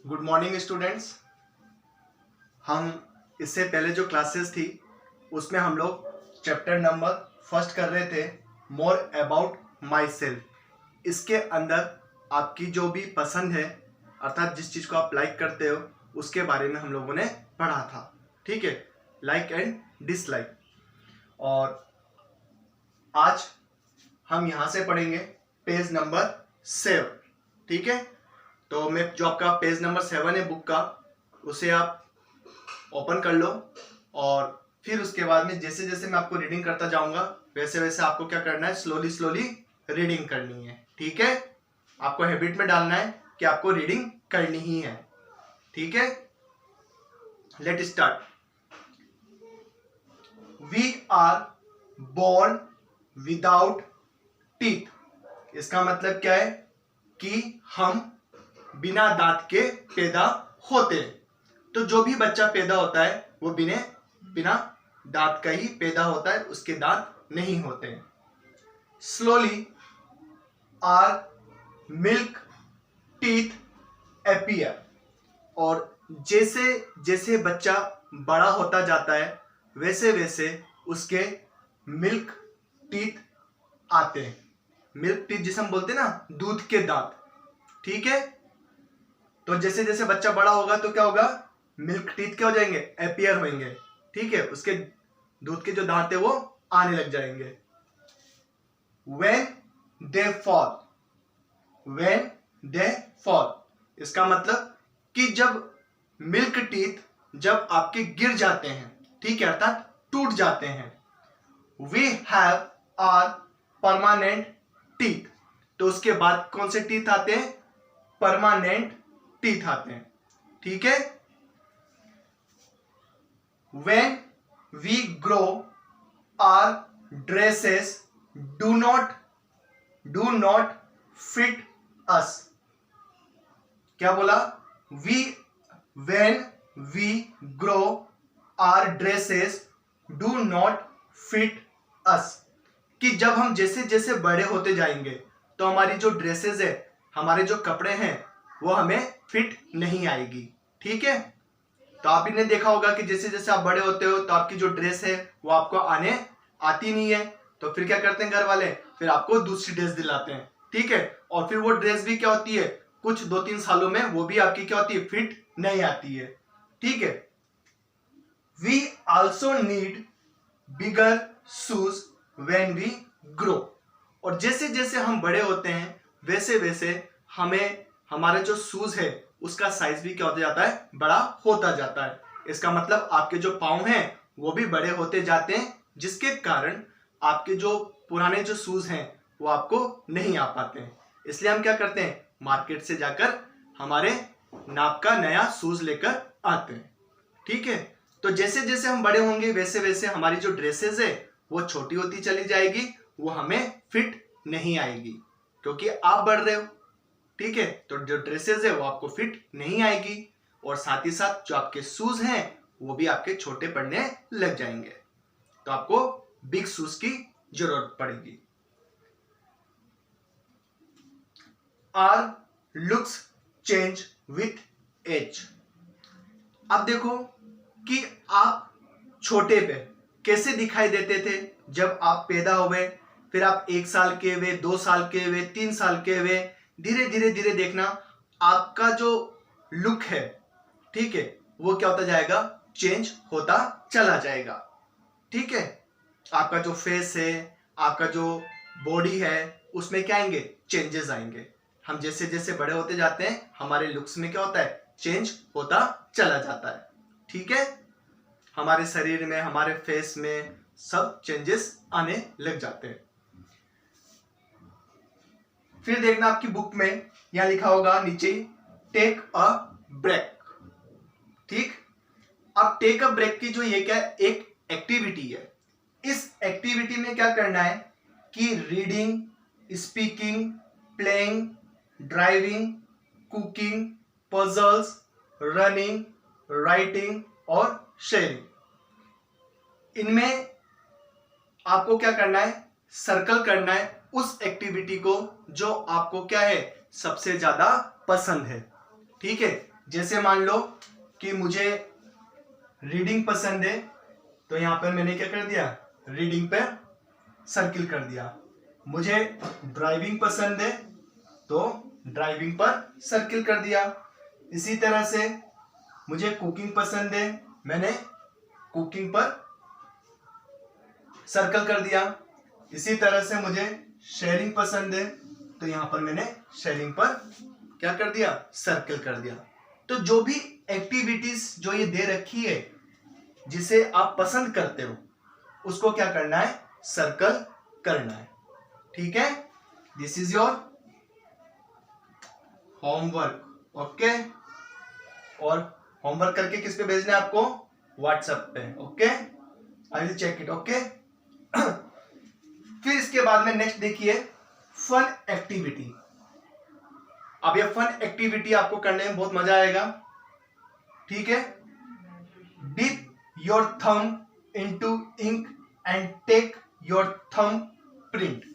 Good morning students. हम इससे पहले जो क्लासेस थी उसमें हम लोग चैप्टर नंबर फर्स्ट कर रहे थे, मोर अबाउट माई सेल्फ। इसके अंदर आपकी जो भी पसंद है अर्थात जिस चीज़ को आप लाइक करते हो उसके बारे में हम लोगों ने पढ़ा था। ठीक है, लाइक एंड डिसलाइक। और आज हम यहाँ से पढ़ेंगे पेज नंबर 7। ठीक है, तो मैं जो आपका पेज नंबर 7 है बुक का, उसे आप ओपन कर लो और फिर उसके बाद में जैसे जैसे मैं आपको रीडिंग करता जाऊंगा वैसे वैसे आपको क्या करना है, स्लोली स्लोली रीडिंग करनी है। ठीक है, आपको हैबिट में डालना है कि आपको रीडिंग करनी ही है। ठीक है, let start. We are born without teeth. इसका मतलब क्या है कि हम बिना दांत के पैदा होते हैं। तो जो भी बच्चा पैदा होता है वो बिना दांत का ही पैदा होता है, उसके दांत नहीं होते हैं। Slowly our milk teeth appear. और जैसे जैसे बच्चा बड़ा होता जाता है वैसे वैसे उसके मिल्क टीथ आते हैं। मिल्क टीथ जिसे हम बोलते हैं ना, दूध के दांत। ठीक है, तो जैसे जैसे बच्चा बड़ा होगा तो क्या होगा, मिल्क टीथ क्या हो जाएंगे, अपीयर होंगे। ठीक है, उसके दूध के जो दांत है वो आने लग जाएंगे। When they fall, when they fall, इसका मतलब कि जब मिल्क टीथ जब आपके गिर जाते हैं, ठीक है, अर्थात टूट जाते हैं। We have our permanent teeth, तो उसके बाद कौन से टीथ आते हैं, परमानेंट टीथ आते हैं। ठीक है, when we grow our dresses do not fit us। क्या बोला, when we grow our dresses do not fit us, कि जब हम जैसे जैसे बड़े होते जाएंगे तो हमारी जो ड्रेसेस है, हमारे जो कपड़े हैं वो हमें फिट नहीं आएगी। ठीक है, तो आप ने देखा होगा कि जैसे जैसे आप बड़े होते हो तो आपकी जो ड्रेस है वो आपको आती नहीं है, तो फिर क्या करते हैं घर वाले, फिर आपको दूसरी ड्रेस दिलाते हैं। ठीक है, और फिर वो ड्रेस भी क्या होती है, कुछ 2-3 सालों में वो भी आपकी क्या होती है, फिट नहीं आती है। ठीक है, we also need bigger shoes when we grow. और जैसे जैसे हम बड़े होते हैं वैसे वैसे हमें हमारा जो शूज है उसका साइज भी क्या होता जाता है, बड़ा होता जाता है। इसका मतलब आपके जो पाँव हैं वो भी बड़े होते जाते हैं, जिसके कारण आपके जो पुराने जो शूज हैं वो आपको नहीं आ पाते हैं। इसलिए हम क्या करते हैं, मार्केट से जाकर हमारे नाप का नया शूज लेकर आते हैं। ठीक है, तो जैसे जैसे हम बड़े होंगे वैसे वैसे हमारी जो ड्रेसेस है वो छोटी होती चली जाएगी, वो हमें फिट नहीं आएगी क्योंकि आप बढ़ रहे हो। ठीक है, तो जो ड्रेसेस है वो आपको फिट नहीं आएगी और साथ ही साथ जो आपके शूज हैं वो भी आपके छोटे पड़ने लग जाएंगे, तो आपको बिग शूज की जरूरत पड़ेगी। Our looks change with age. अब देखो कि आप छोटे पे कैसे दिखाई देते थे जब आप पैदा हुए, फिर आप 1 साल के हुए, 2 साल के हुए, 3 साल के हुए, धीरे धीरे धीरे देखना आपका जो लुक है, ठीक है, वो क्या होता जाएगा, चेंज होता चला जाएगा। ठीक है, आपका जो फेस है, आपका जो बॉडी है, उसमें क्या आएंगे, चेंजेस आएंगे। हम जैसे जैसे बड़े होते जाते हैं हमारे लुक्स में क्या होता है, चेंज होता चला जाता है। ठीक है, हमारे शरीर में, हमारे फेस में सब चेंजेस आने लग जाते हैं। फिर देखना आपकी बुक में यहां लिखा होगा नीचे, टेक अ ब्रेक। ठीक, अब टेक अ ब्रेक की जो ये क्या है, एक एक्टिविटी है। इस एक्टिविटी में क्या करना है कि reading, speaking, playing, driving, cooking, puzzles, running, writing और शेयरिंग, इनमें आपको क्या करना है, सर्कल करना है उस एक्टिविटी को जो आपको क्या है, सबसे ज्यादा पसंद है। ठीक है, जैसे मान लो कि मुझे रीडिंग पसंद है, तो यहां पर मैंने क्या कर दिया, रीडिंग पे सर्किल कर दिया। मुझे ड्राइविंग पसंद है तो ड्राइविंग पर सर्किल कर दिया। इसी तरह से मुझे कुकिंग पसंद है, मैंने कुकिंग पर सर्कल कर दिया। इसी तरह से मुझे शेयरिंग पसंद है, तो यहां पर मैंने शेयरिंग पर क्या कर दिया, सर्कल कर दिया। तो जो भी एक्टिविटीज जो ये दे रखी है जिसे आप पसंद करते हो उसको क्या करना है, सर्कल करना है। ठीक है, this is your homework. Okay, और होमवर्क करके किस पे भेजना है आपको, व्हाट्सएप पे। Okay, I will check it. Okay, फिर इसके बाद में नेक्स्ट देखिए फन एक्टिविटी। अब ये फन एक्टिविटी आपको करने में बहुत मजा आएगा। ठीक है, dip your thumb into ink and take your thumb print.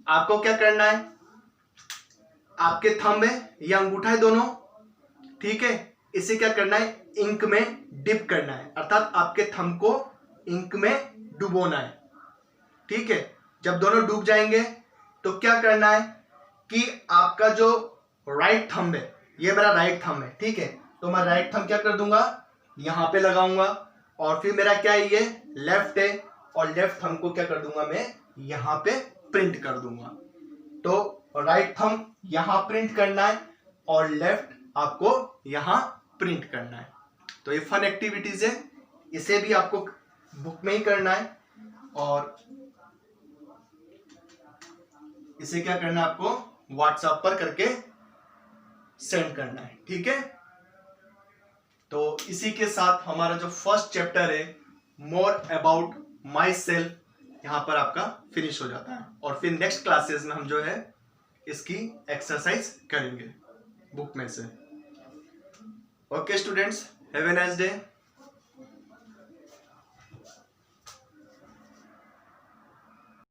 आपको क्या करना है, आपके थंब है या अंगूठा है दोनों, ठीक है, इसे क्या करना है, इंक में डिप करना है, अर्थात आपके थंब को इंक में डुबोना है। ठीक है, जब दोनों डूब जाएंगे तो क्या करना है कि आपका जो राइट थंब है, ये मेरा राइट थंब है, ठीक है, तो मैं राइट थंब क्या कर दूंगा, यहां पे लगाऊंगा, और फिर मेरा क्या है, ये लेफ्ट है, और लेफ्ट थंब को क्या कर दूंगा, मैं यहां पे प्रिंट कर दूंगा। तो राइट थंब यहां प्रिंट करना है और लेफ्ट आपको यहां प्रिंट करना है। तो ये फन एक्टिविटीज है, इसे भी आपको बुक में ही करना है, और इसे क्या करना है, आपको व्हाट्सएप पर करके सेंड करना है। ठीक है, तो इसी के साथ हमारा जो फर्स्ट चैप्टर है मोर अबाउट माई सेल्फ, यहां पर आपका फिनिश हो जाता है, और फिर नेक्स्ट क्लासेस में हम जो है इसकी एक्सरसाइज करेंगे बुक में से। Okay students, have a nice day.